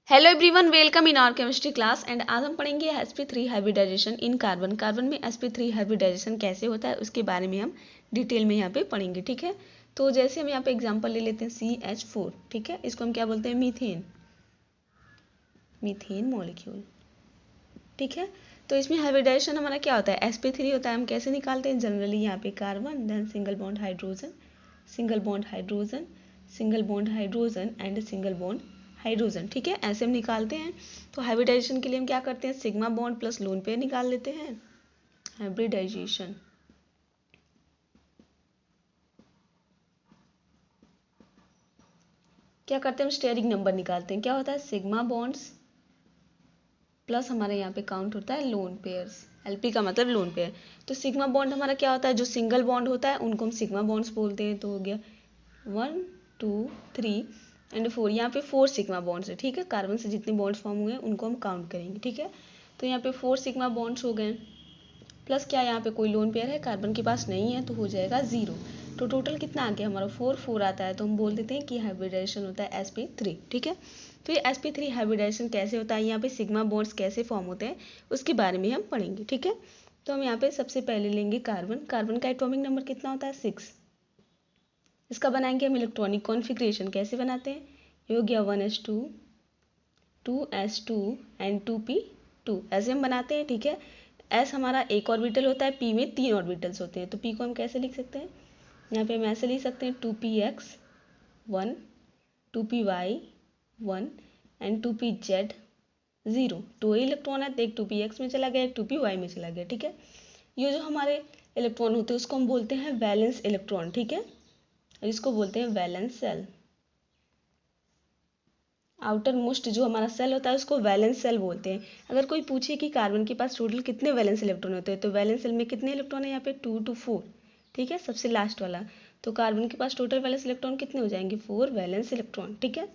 Hello everyone, welcome in our chemistry class. And आज हम पढ़ेंगे sp3 हाइब्रिडाइजेशन इन carbon. Carbon में sp3 हाइब्रिडाइजेशन कैसे होता है उसके बारे में हम डिटेल में यहाँ पे पढ़ेंगे। ठीक है, तो जैसे हम यहाँ पे एग्जांपल ले लेते हैं CH4। ठीक है, इसको हम क्या बोलते हैं? Methane, methane molecule. ठीक है, तो इसमें हाइब्रिडाइजेशन हमारा क्या होता है? sp3 होता है। हम कैसे निकालते हैं? जनरली यहाँ पे carbon, then single bond hydrogen, single bond hydrogen, single bond hydrogen and single bond hydrogen. ठीक है, ऐसे हम निकालते हैं। तो हाइब्रिडाइजेशन के लिए हम क्या करते हैं? Sigma bond plus lone pair निकाल लेते हैं। हाइब्रिडाइजेशन क्या करते हैं? हम स्टेरिक नंबर निकालते हैं। क्या होता है? सिग्मा बॉन्ड्स प्लस हमारे यहाँ पे काउंट होता है लोन पेयर्स। एलपी का मतलब लोन पेयर। तो सिग्मा बॉन्ड हमारा क्या होता है? जो सिंगल बॉन्ड होता है उनको हम सिग्मा बॉन्ड्स बोलते हैं। तो हो गया 1 2 3 एंड 4। यहाँ पे 4 सिग्मा बॉन्ड्स है। ठीक है, कार्बन से जितने बॉन्ड्स फॉर्म हुए हैं उनको हम काउंट करेंगे। ठीक है, तो यहाँ पे 4 सिग्मा बॉन्ड्स हो गए, प्लस क्या यहाँ पे कोई लोन पेयर है कार्बन के पास नहीं है, तो हो जाएगा 0। तो टोटल कितना आ गया हमारा? 4 4 आता है। तो हम बोल देते हैं कि हाइब्रिडाइजेशन होता है sp3। ठीक है, तो ये sp3 हाइब्रिडाइजेशन कैसे होता है, यहाँ पे सिग्मा बॉन्ड्स कैसे फॉर्म होते हैं उसके बारे में हम पढ़ेंगे। ठीक है, तो हम यहाँ पे सबसे पहले लेंगे कार्बन। कार्बन का एटॉमिक नंबर कितना होता है? 6। इसका बनाएंगे हम इलेक्ट्रॉनिक कॉन्फ़िगरेशन। कैसे बनाते हैं? ये हो गया 1s2 2s2 एंड 2p2, ऐसे हम बनाते हैं। ठीक है, एस हमारा एक ऑर्बिटल होता है, पी में 3 ऑर्बिटल्स होते हैं। तो पी को हम कैसे लिख सकते हैं? यहाँ पे हम ऐसे लिख सकते हैं 2px 1, 2py 1 and 2pz 0। 2 electron है, तो एक 2px में चला गया, एक 2py में चला गया। ठीक है, ये जो हमारे इलेक्ट्रॉन होते हैं उसको हम बोलते हैं वैलेंस इलेक्ट्रॉन। ठीक है, इसको बोलते हैं वैलेंस सेल। आउटर मोस्ट जो हमारा सेल होता है उसको वैलेंस सेल बोलते हैं। अगर कोई पूछे कि कार्बन के पास टोटल कितने वैलेंस इलेक्ट्रॉन होते हैं, तो वैलेंस सेल में कितने इलेक्ट्रॉन है? यहाँ पे 2 to 4। ठीक है, सबसे लास्ट वाला। तो कार्बन के पास टोटल वैलेंस इलेक्ट्रॉन कितने हो जाएंगे? 4 वैलेंस इलेक्ट्रॉन। ठीक है,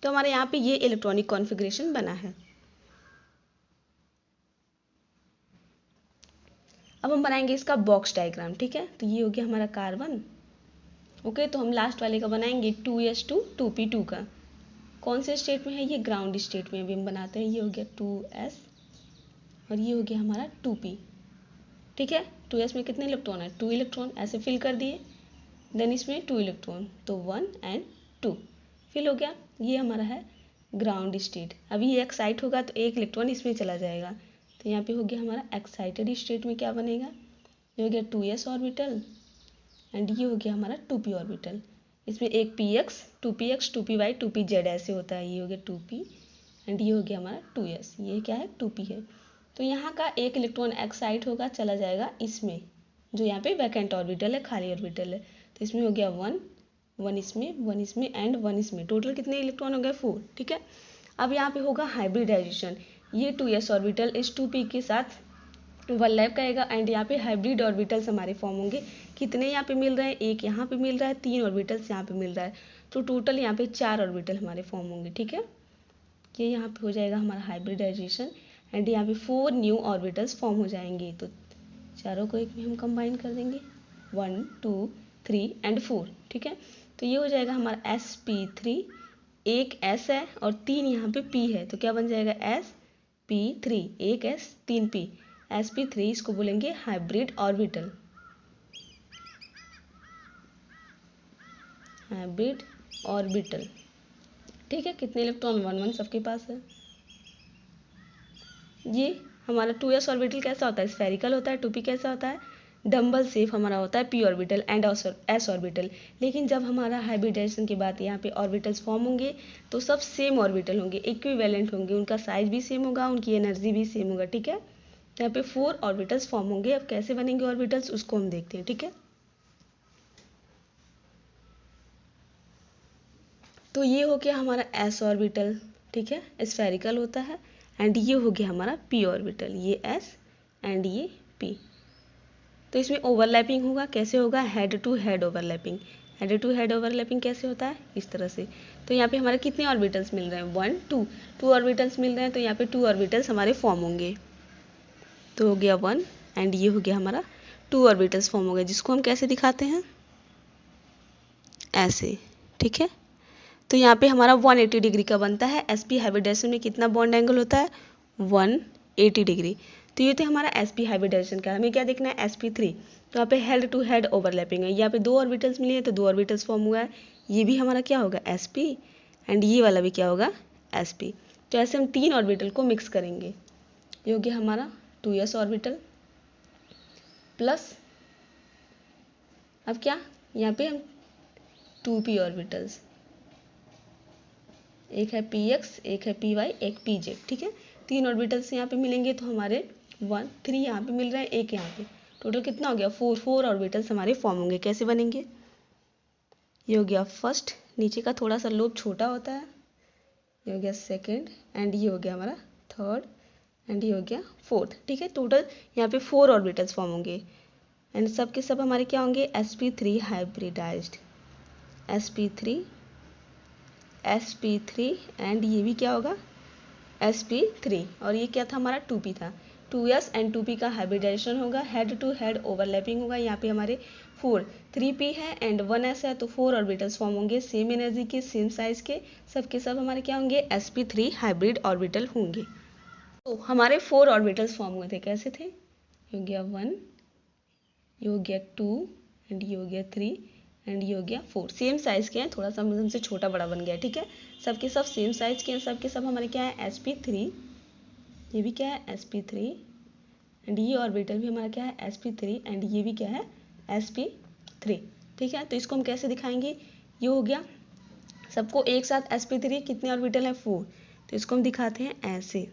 तो हमारे यहाँ पे ये इलेक्ट्रॉनिक कॉन्फ़िगरेशन बना है। अब हम बनाएंगे इसका बॉक्स डायग्राम। ठीक है, तो ये हो गया हमारा कार्बन। ओके, तो हम लास्ट वाले का बनाएंगे 2s2 2p2 का। कौन से स्टेट में है? ये ग्राउंड स्टेट में अभी हम बनाते हैं। ये हो गया 2s और ये हो गया हमारा 2p। ठीक है, 2s में कितने इलेक्ट्रॉन है? 2 इलेक्ट्रॉन। ऐसे फिल कर दिए। देन इसमें 2 इलेक्ट्रॉन, तो 1 एंड 2 फिल हो गया। ये हमारा है ग्राउंड स्टेट। अभी ये एक्साइट होगा तो एक इलेक्ट्रॉन इसमें चला जाएगा। तो यहाँ पे हो गया हमारा एक्साइटेड स्टेट में क्या बनेगा? ये हो गया 2s ऑर्बिटल एंड ये हो गया हमारा 2p ऑर्बिटल। इसमें एक px 2px 2py 2pz ऐसे होता है। ये हो गया 2p एंड ये हो गया हमारा 2s। ये क्या है? 2p है। तो यहाँ का एक इलेक्ट्रॉन एक्साइट होगा, चला जाएगा इसमें, जो यहाँ पे वैकेंट ऑर्बिटल है, खाली ऑर्बिटल है। तो इसमें हो गया 1 1 इसमें, 1 इसमें एंड 1 इसमें। टोटल कितने इलेक्ट्रॉन हो गए? 4। ठीक है, अब यहाँ पे होगा हाइब्रिडाइजेशन। ये 2s ऑर्बिटल इस 2p के साथ ओवरलैप करेगा एंड यहाँ पे हाइब्रिड ऑर्बिटल्स हमारे फॉर्म होंगे। कितने यहाँ पे मिल रहे हैं? एक यहाँ पे मिल रहा है, 3 ऑर्बिटल्स यहाँ पे मिल रहा है। तो टोटल यहाँ पे 4 ऑर्बिटल हमारे फॉर्म होंगे। ठीक है, ये यहाँ पे हो जाएगा हमारा हाइब्रिडाइजेशन एंड यहाँ पे 4 न्यू ऑर्बिटल्स फॉर्म हो जाएंगे। तो चारों को एक में हम कंबाइन कर देंगे, 1 2 3 एंड 4। ठीक है, तो ये हो जाएगा हमारा sp3। एक s है और 3 यहाँ पे p है, तो क्या बन जाएगा? sp3। एक s 3 p, sp3 इसको बोलेंगे हाइब्रिड ऑर्बिटल। Hybrid orbital. ठीक है, कितने इलेक्ट्रॉन? 1 1 सबके पास है। ये हमारा 2s ऑर्बिटल कैसा होता है? स्फेरिकल होता है। 2p कैसा होता है? डम्बल शेप हमारा होता है, p orbital and s orbital. लेकिन जब हमारा हाइब्रिडाइजेशन के बाद यहाँ पे ऑर्बिटल्स फॉर्म होंगे तो सब सेम ऑर्बिटल होंगे, इक्विवेलेंट होंगे, उनका साइज भी सेम होगा, उनकी एनर्जी भी सेम होगा। ठीक है, तो यहाँ पे 4 ऑर्बिटल्स फॉर्म होंगे। अब कैसे बनेंगे ऑर्बिटल्स उसको हम देखते हैं। ठीक है, तो ये हो गया हमारा s ऑर्बिटल। ठीक है, स्फेरिकल होता है एंड ये हो गया हमारा p ऑर्बिटल। ये s एंड ये p। तो इसमें ओवरलैपिंग होगा। कैसे होगा? Head to head overlapping. Head to head overlapping कैसे होता है? इस तरह से। तो यहाँ पे हमारे कितने ऑर्बिटल्स मिल रहे हैं? 1 2 2 ऑर्बिटल्स मिल रहे हैं, तो यहाँ पे 2 ऑर्बिटल्स हमारे फॉर्म होंगे। तो हो गया 1 एंड ये हो गया हमारा 2 ऑर्बिटल्स फॉर्म हो गए, जिसको हम कैसे दिखाते हैं? ऐसे। ठीक है, तो यहाँ पे हमारा 180 डिग्री का बनता है। sp हाइब्रिडाइजेशन में कितना बॉन्ड एंगल होता है? 180 डिग्री। तो ये थे हमारा sp हाइब्रिडाइजेशन का। हमें क्या देखना है? sp3। तो यहाँ पे हेड टू हेड ओवरलैपिंग है, यहाँ पे दो ऑर्बिटल्स मिले हैं तो दो ऑर्बिटल्स फॉर्म हुआ है। ये भी हमारा क्या होगा? sp, एंड ये वाला भी क्या होगा? sp। तो ऐसे हम तीन ऑर्बिटल को मिक्स करेंगे। ये हो गया हमारा 2s ऑर्बिटल प्लस, अब क्या, यहाँ पे हम 2p ऑर्बिटल्स, एक है px, एक है py, एक pz, ठीक है। तीन ऑर्बिटल्स यहाँ पे मिलेंगे तो हमारे 1 3 यहाँ पे मिल रहा है, एक यहाँ पे, टोटल कितना हो गया? 4 ऑर्बिटल्स हमारे फॉर्म होंगे। कैसे बनेंगे? ये हो गया फर्स्ट, नीचे का थोड़ा सा लोब छोटा होता है, ये हो गया सेकेंड, एंड ये हो गया हमारा थर्ड, एंड ये हो गया फोर्थ, ठीक है। टोटल यहाँ पे 4 ऑर्बिटल्स फॉर्म होंगे, एंड सब के सब हमारे क्या होंगे? sp3 हाइब्रिडाइज्ड, sp3 एंड ये भी क्या होगा? sp3। और ये क्या था? हमारा 2p था। 2s एंड 2p का हाइब्रिडाइजेशन होगा, हेड टू हेड ओवरलैपिंग होगा। यहाँ पे हमारे 3p है एंड 1s है, तो 4 ऑर्बिटल्स फॉर्म होंगे, सेम एनर्जी के, सेम साइज के, सब के सब हमारे क्या होंगे? sp3 हाइब्रिड ऑर्बिटल होंगे। तो हमारे 4 ऑर्बिटल्स फॉर्म हुए थे। कैसे थे? ये हो गया 1, ये हो गया 2, एंड ये हो गया 3, एंड ये हो गया 4। सेम साइज के हैं, थोड़ा सा हमसे छोटा बड़ा बन गया, ठीक है। सबके सब सेम साइज के हैं, सबके सब हमारे क्या है? sp3। ये भी क्या है? sp3, एंड ये ऑर्बिटल भी हमारा क्या है? sp3, एंड ये भी क्या है? sp3, ठीक है। तो इसको हम कैसे दिखाएंगे? ये हो गया सबको एक साथ sp3, कितने ऑर्बिटल हैं? 4। तो इसको हम दिखाते हैं ऐसे,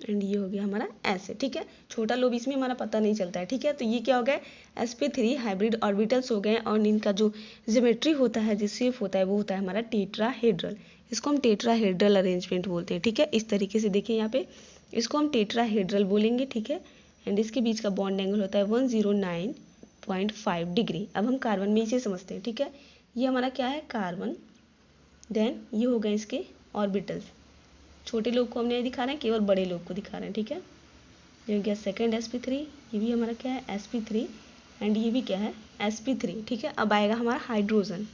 एंड ये हो गया हमारा ऐसे, ठीक है। छोटा लोब इसमें हमारा पता नहीं चलता है, ठीक है। तो ये क्या हो गया? sp3 हाइब्रिड ऑर्बिटल्स हो गए, और इनका जो ज्योमेट्री होता है, जो शेप होता है, वो होता है हमारा टेट्राहेड्रल। इसको हम टेट्राहेड्रल अरेंजमेंट बोलते हैं, ठीक है। इस तरीके से देखिए यहाँ पे, इसको हम टेट्राहेड्रल बोलेंगे, ठीक है। एंड इसके बीच का बॉन्ड एंगल होता है 109.5 डिग्री। अब हम कार्बन में इसे समझते हैं, ठीक है। ये हमारा क्या है? कार्बन। देन ये हो गए इसके ऑर्बिटल्स। छोटे लोग को हम नहीं दिखा रहे हैं, केवल बड़े लोग को दिखा रहे हैं, ठीक है। ये हो गया सेकेंड sp3, ये भी हमारा क्या है? sp3, एंड ये भी क्या है? sp3, ठीक है। अब आएगा हमारा हाइड्रोजन।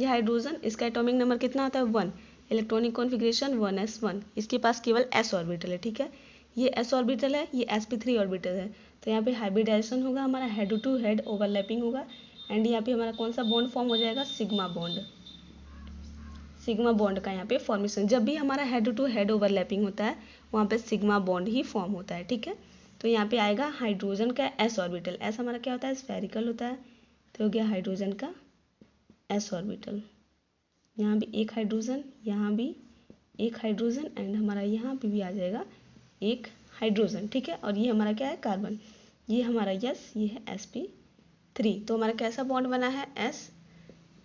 ये हाइड्रोजन, इसका एटॉमिक नंबर कितना आता है? 1। Electronic configuration 1s1। इसके पास केवल s ऑर्बिटल है, ठीक है। ये s ऑर्बिटल है, ये sp3 ऑर्बिटल है। तो यहाँ पे हाइब्रिडाइजेशन होगा हमारा, हेड टू हेड ओवरलैपिंग होगा, एंड यहाँ पे हमारा कौन सा बॉन्ड फॉर्म हो जाएगा? Sigma bond. सिग्मा बॉन्ड का यहाँ पे फॉर्मेशन, जब भी हमारा हेड टू हेड ओवरलैपिंग होता है, वहाँ पे सिग्मा बॉन्ड ही फॉर्म होता है, ठीक है। तो यहाँ पे आएगा हाइड्रोजन का s ऑर्बिटल। s हमारा क्या होता है? स्फेरिकल होता है। तो हो गया हाइड्रोजन का s ऑर्बिटल। यहाँ भी एक हाइड्रोजन, यहाँ भी एक हाइड्रोजन, एंड हमारा यहाँ पे भी आ जाएगा एक हाइड्रोजन, ठीक है। और ये हमारा क्या है? कार्बन। ये हमारा यस, ये है sp3। तो हमारा कैसा बॉन्ड बना है?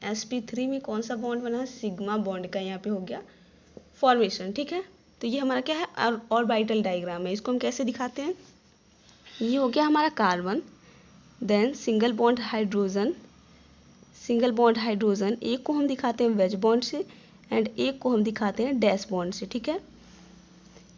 sp3 में कौन सा बॉन्ड बना है? सिग्मा बॉन्ड का यहाँ पे हो गया फॉर्मेशन, ठीक है। तो ये हमारा क्या है? ऑर्बिटल डायग्राम है। इसको हम कैसे दिखाते हैं? ये हो गया हमारा carbon, then single bond hydrogen, single bond hydrogen, एक को हम दिखाते हैं वेज बॉन्ड से, एंड एक को हम दिखाते हैं डैश बॉन्ड से, ठीक है।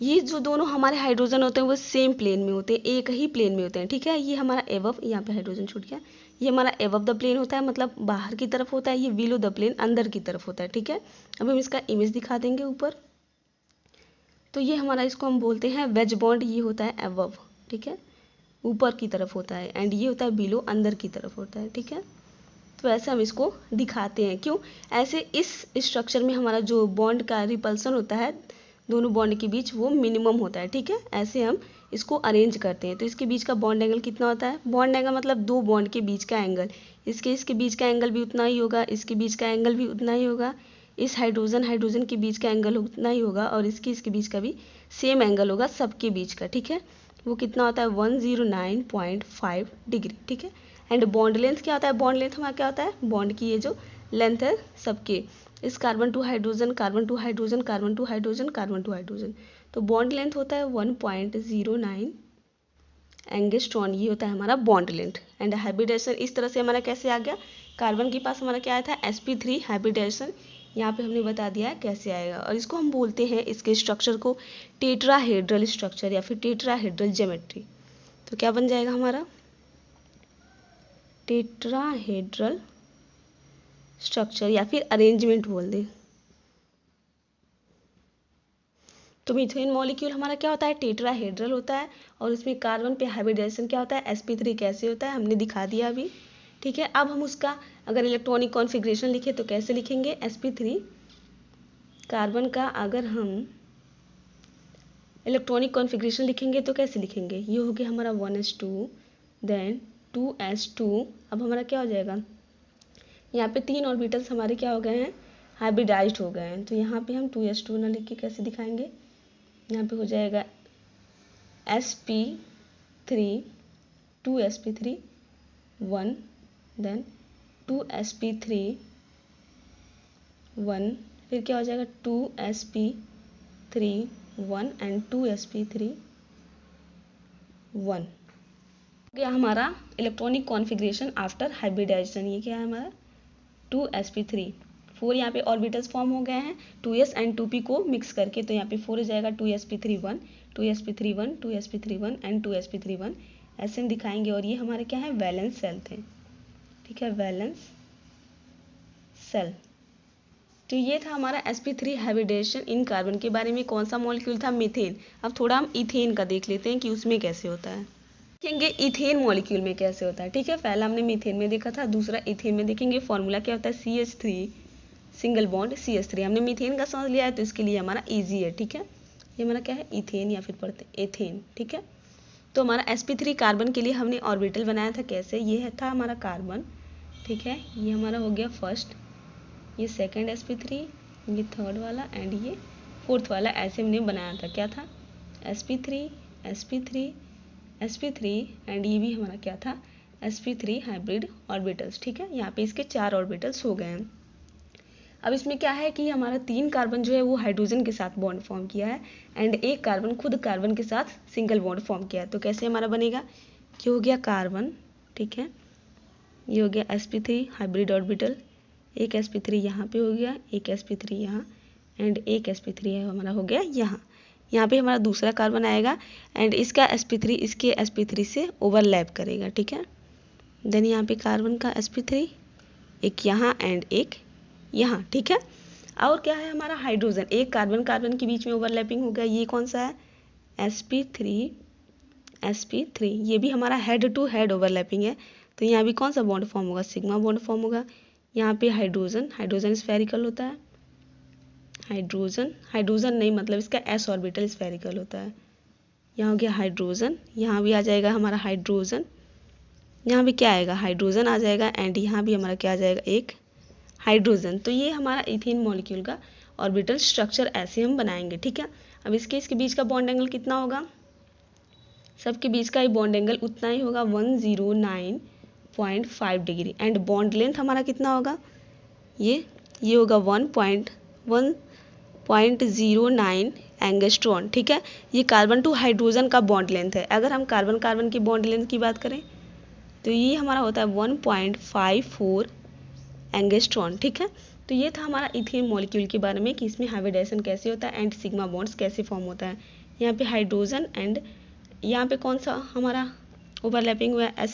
ये जो दोनों हमारे हाइड्रोजन होते हैं वो सेम प्लेन में होते हैं, एक ही प्लेन में होते हैं, ठीक है। ये हमारा एबव, यहाँ पे हाइड्रोजन छूट गया, ये हमारा एबव द प्लेन होता है, मतलब बाहर की तरफ होता है। ये बिलो द प्लेन, अंदर की तरफ होता है, ठीक है। अब हम इसका इमेज दिखा देंगे ऊपर। तो ये हमारा, इसको हम बोलते हैं वेज बॉन्ड। ये होता है एबव, ठीक है, ऊपर की तरफ होता है, एंड ये होता है बिलो, अंदर की तरफ होता है, ठीक है। तो ऐसे हम इसको दिखाते हैं। क्यों? ऐसे इस स्ट्रक्चर में हमारा जो बॉन्ड का रिपल्सन होता है दोनों बॉन्ड के बीच, वो मिनिमम होता है, ठीक है। ऐसे हम इसको अरेंज करते हैं। तो इसके बीच का बॉन्ड एंगल कितना होता है? बॉन्ड एंगल मतलब दो बॉन्ड के बीच का एंगल। इसके बीच का एंगल भी उतना ही होगा, इसके बीच का एंगल भी उतना ही होगा, इस हाइड्रोजन के बीच का एंगल उतना ही होगा, और इसके बीच का भी सेम एंगल होगा सबके बीच का, ठीक है। वो कितना होता है? 109.5 डिग्री, ठीक है। एंड बॉन्ड लेंथ क्या होता है? बॉन्ड लेंथ हमारा क्या होता है? बॉन्ड की ये जो लेंथ है सबके, इस carbon to hydrogen, carbon to hydrogen, carbon to hydrogen, carbon to hydrogen, तो बॉन्ड लेंथ होता है 1.09 एंगस्ट्रॉन। ये होता है हमारा बॉन्ड लेंथ। एंड हाइब्रिडाइजेशन इस तरह से हमारा कैसे आ गया? कार्बन के पास हमारा क्या आया था? sp3 hybridisation. यहाँ पे हमने बता दिया है कैसे आएगा, और इसको हम बोलते हैं, इसके स्ट्रक्चर को टेट्राहेड्रल स्ट्रक्चर या फिर टेट्राहेड्रल ज्योमेट्री। तो क्या बन जाएगा हमारा टेट्राहेड्रल स्ट्रक्चर या फिर अरेंजमेंट बोल दे। तो मीथेन मॉलिक्यूल हमारा क्या होता है, टेट्राहेड्रल होता है और उसमें कार्बन पे हाइब्रिडाइजेशन क्या होता है, sp3 कैसे होता है हमने दिखा दिया अभी। ठीक है, अब हम उसका अगर इलेक्ट्रॉनिक कॉन्फ़िगरेशन लिखे तो कैसे लिखेंगे, sp3 कार्बन का अगर हम इलेक्ट्रॉनिक कॉन्फ़िगरेशन लिखेंगे तो कैसे लिखेंगे, ये हो गया हमारा 1s2 देन 2s2। अब हमारा क्या हो जाएगा, यहाँ पे 3 ऑर्बिटल्स हमारे क्या हो गए हैं, हाइब्रिडाइज्ड हो गए हैं। तो यहाँ पे हम 2s2 ना लिख के कैसे दिखाएंगे, यहाँ पे हो जाएगा sp3 2sp3 1 देन 2sp3 1 फिर क्या हो जाएगा 2sp3 1 एंड 2sp3 1। गया हमारा इलेक्ट्रॉनिक कॉन्फ़िगरेशन आफ्टर हाइब्रिडाइजेशन। ये क्या है हमारा 2sp3 4 यहाँ पे ऑर्बिटल्स फॉर्म हो गए हैं 2s एंड 2p को मिक्स करके, तो यहाँ पे 4 हो जाएगा 2sp3 1 2sp3 1 2sp3 1 and 2sp3 1 ऐसे हम दिखाएंगे। और ये हमारे क्या है, वैलेंस सेल थे। ठीक है, वैलेंस सेल। तो ये था हमारा sp3 हाइब्रिडेशन इन कार्बन के बारे में। कौन सा मॉलिक्यूल था, मीथेन। अब थोड़ा हम इथेन का देख लेते हैं कि उसमें कैसे होता है। देखेंगे इथेन मॉलिक्यूल में कैसे होता है। ठीक है, पहला हमने मीथेन में देखा था, दूसरा इथेन में देखेंगे। फॉर्मूला क्या होता है, CH3 सिंगल बॉन्ड CH3। हमने मीथेन का समझ लिया है तो इसके लिए हमारा इजी है। ठीक है, ये हमारा क्या है, इथेन या फिर पढ़ते एथेन। ठीक है, तो हमारा sp3 कार्बन के लिए हमने ऑर्बिटल बनाया था कैसे, ये था हमारा कार्बन। ठीक है, ये हमारा हो गया फर्स्ट, ये सेकंड sp3, ये थर्ड वाला एंड ये फोर्थ वाला। ऐसे हमने बनाया था, क्या था sp3 sp3 sp3 एंड ये भी हमारा क्या था sp3 हाइब्रिड ऑर्बिटल्स। ठीक है, यहाँ पे इसके 4 ऑर्बिटल्स हो गए हैं। अब इसमें क्या है कि हमारा 3 कार्बन जो है वो हाइड्रोजन के साथ बॉन्ड फॉर्म किया है एंड एक कार्बन खुद कार्बन के साथ सिंगल बॉन्ड फॉर्म किया है। तो कैसे हमारा बनेगा, ये हो गया कार्बन। ठीक है, ये हो गया sp3 हाइब्रिड ऑर्बिटल, एक sp3 यहाँ पे हो गया, एक sp3 यहाँ एंड एक sp3 है हमारा हो गया यहाँ। यहाँ पे हमारा दूसरा कार्बन आएगा एंड इसका sp3 इसके sp3 से ओवरलैप करेगा। ठीक है, देन यहाँ पे कार्बन का sp3 एक यहाँ एंड एक यहाँ। ठीक है, और क्या है हमारा हाइड्रोजन, एक कार्बन कार्बन के बीच में ओवरलैपिंग हो गया। ये कौन सा है sp3 ये भी हमारा हेड टू हेड ओवरलैपिंग है। तो यहाँ भी कौन सा बॉन्ड फॉर्म होगा, सिग्मा बॉन्ड फॉर्म होगा। यहाँ पे हाइड्रोजन स्फेरिकल होता है, हाइड्रोजन नहीं मतलब इसका s ऑर्बिटल स्फेरिकल होता है। यहाँ हो गया हाइड्रोजन, यहाँ भी आ जाएगा हमारा हाइड्रोजन, यहाँ भी क्या आएगा हाइड्रोजन आ जाएगा एंड यहाँ भी हमारा क्या आ जाएगा एक हाइड्रोजन। तो ये हमारा इथेन मॉलिक्यूल का ऑर्बिटल स्ट्रक्चर ऐसे हम बनाएंगे। ठीक है, अब इसके बीच का बॉन्ड एंगल कितना होगा, सबके बीच का बॉन्ड एंगल उतना ही होगा 109.5 डिग्री एंड बॉन्ड लेंथ हमारा कितना होगा, ये होगा 1.09 एंगस्ट्रॉन। ठीक है, ये कार्बन टू हाइड्रोजन का बॉन्ड लेंथ है। अगर हम कार्बन कार्बन की बॉन्ड लेंथ की बात करें तो ये हमारा होता है 1.54 एंगस्ट्रॉन। ठीक है, तो ये था हमारा इथेन मॉलिक्यूल के बारे में कि इसमें हाइब्रिडाइजेशन कैसे होता है एंड सिग्मा बॉन्ड्स कैसे फॉर्म होता है। यहाँ पे हाइड्रोजन एंड यहाँ पे कौन सा हमारा ओवरलैपिंग हुआ है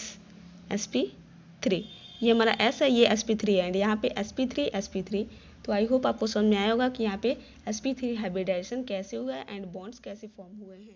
sp3, ये हमारा s है, ये sp3 है एंड यहाँ पे sp3। तो आई होप आपको समझ में आया होगा कि यहाँ पे sp3 हाइब्रिडाइजेशन कैसे हुआ है एंड बॉन्ड्स कैसे फॉर्म हुए हैं।